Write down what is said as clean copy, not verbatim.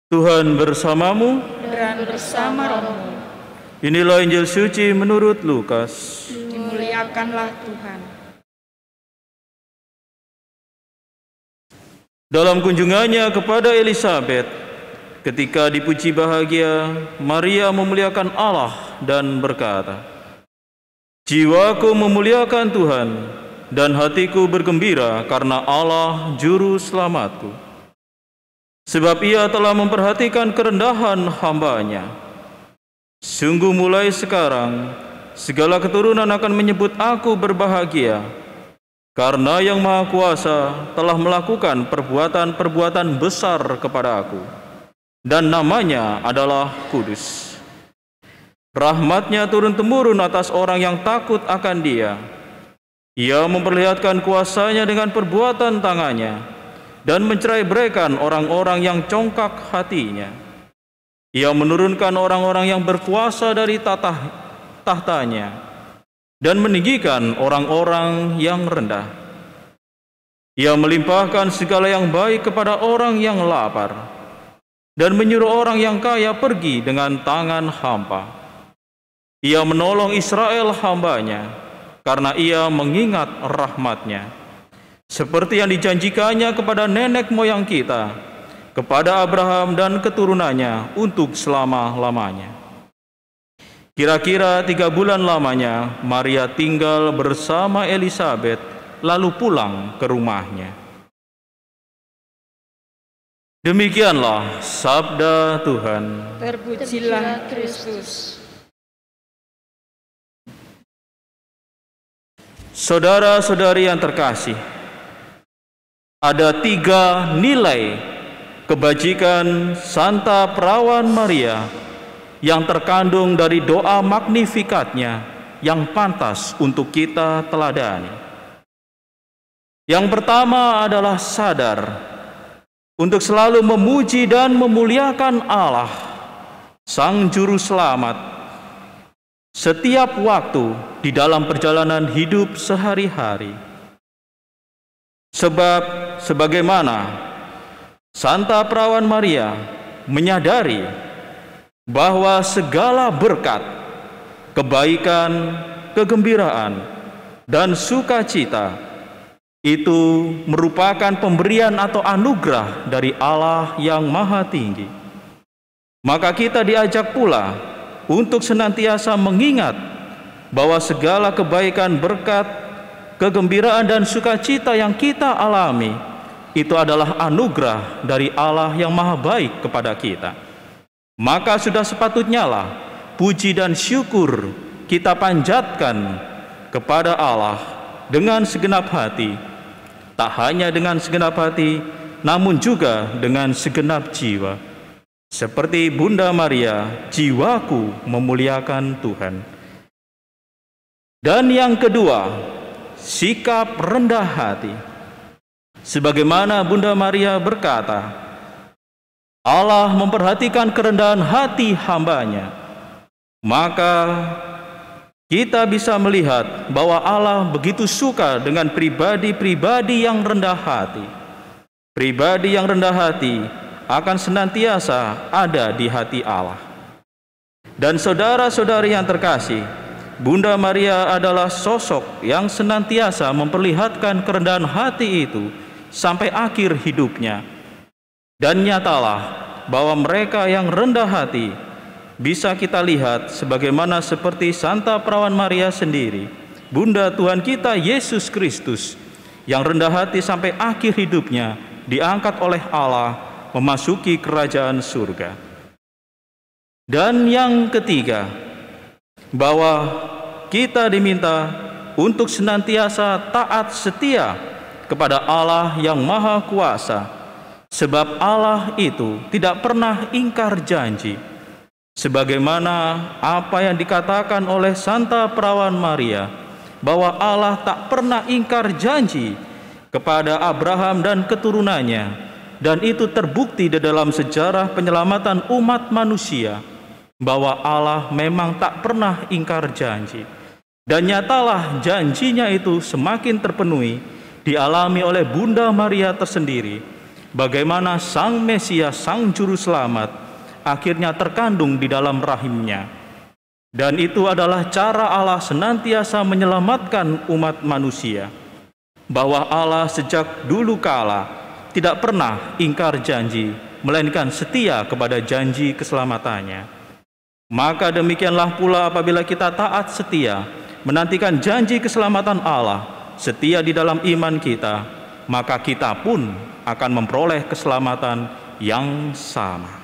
Tuhan bersamamu dan bersama rohmu. Inilah Injil suci menurut Lukas. Dimuliakanlah Tuhan. Dalam kunjungannya kepada Elisabet, ketika dipuji bahagia, Maria memuliakan Allah dan berkata, "Jiwaku memuliakan Tuhan, dan hatiku bergembira karena Allah Juru Selamatku. Sebab Ia telah memperhatikan kerendahan hamba-Nya. Sungguh mulai sekarang, segala keturunan akan menyebut aku berbahagia, karena Yang Maha Kuasa telah melakukan perbuatan-perbuatan besar kepada aku, dan namanya adalah kudus. Rahmat-Nya turun-temurun atas orang yang takut akan Dia. Ia memperlihatkan kuasa-Nya dengan perbuatan tangan-Nya, dan mencerai-beraikan orang-orang yang congkak hatinya. Ia menurunkan orang-orang yang berkuasa dari tahtanya, dan meninggikan orang-orang yang rendah. Ia melimpahkan segala yang baik kepada orang yang lapar, dan menyuruh orang yang kaya pergi dengan tangan hampa. Ia menolong Israel hamba-Nya, karena Ia mengingat rahmat-Nya, seperti yang dijanjikannya kepada nenek moyang kita, kepada Abraham dan keturunannya untuk selama-lamanya." Kira-kira 3 bulan lamanya, Maria tinggal bersama Elisabet, lalu pulang ke rumahnya. Demikianlah sabda Tuhan. Terpujilah Kristus. Saudara-saudari yang terkasih, ada 3 nilai kebajikan Santa Perawan Maria yang terkandung dari doa Magnificat-Nya yang pantas untuk kita teladani. Yang pertama adalah sadar untuk selalu memuji dan memuliakan Allah, Sang Juru Selamat, setiap waktu di dalam perjalanan hidup sehari-hari. Sebab sebagaimana Santa Perawan Maria menyadari bahwa segala berkat, kebaikan, kegembiraan, dan sukacita itu merupakan pemberian atau anugerah dari Allah yang Maha Tinggi, maka kita diajak pula untuk senantiasa mengingat bahwa segala kebaikan, berkat, kegembiraan dan sukacita yang kita alami itu adalah anugerah dari Allah yang Maha Baik kepada kita. Maka sudah sepatutnya lah puji dan syukur kita panjatkan kepada Allah dengan segenap hati, tak hanya dengan segenap hati, namun juga dengan segenap jiwa. Seperti Bunda Maria, jiwaku memuliakan Tuhan. Dan yang kedua, sikap rendah hati. Sebagaimana Bunda Maria berkata, Allah memperhatikan kerendahan hati hamba-Nya. Maka kita bisa melihat bahwa Allah begitu suka dengan pribadi-pribadi yang rendah hati. Pribadi yang rendah hati akan senantiasa ada di hati Allah. Dan saudara-saudari yang terkasih, Bunda Maria adalah sosok yang senantiasa memperlihatkan kerendahan hati itu sampai akhir hidupnya. Dan nyatalah bahwa mereka yang rendah hati bisa kita lihat sebagaimana seperti Santa Perawan Maria sendiri, Bunda Tuhan kita Yesus Kristus, yang rendah hati sampai akhir hidupnya diangkat oleh Allah memasuki kerajaan surga. Dan yang ketiga, bahwa kita diminta untuk senantiasa taat setia kepada Allah yang Maha Kuasa, sebab Allah itu tidak pernah ingkar janji, sebagaimana apa yang dikatakan oleh Santa Perawan Maria, bahwa Allah tak pernah ingkar janji kepada Abraham dan keturunannya, dan itu terbukti di dalam sejarah penyelamatan umat manusia, bahwa Allah memang tak pernah ingkar janji. Dan nyatalah janjinya itu semakin terpenuhi, dialami oleh Bunda Maria tersendiri, bagaimana Sang Mesias, Sang Juru Selamat, akhirnya terkandung di dalam rahimnya. Dan itu adalah cara Allah senantiasa menyelamatkan umat manusia, bahwa Allah sejak dulu kala tidak pernah ingkar janji, melainkan setia kepada janji keselamatannya. Maka demikianlah pula apabila kita taat setia, menantikan janji keselamatan Allah, setia di dalam iman kita, maka kita pun akan memperoleh keselamatan yang sama.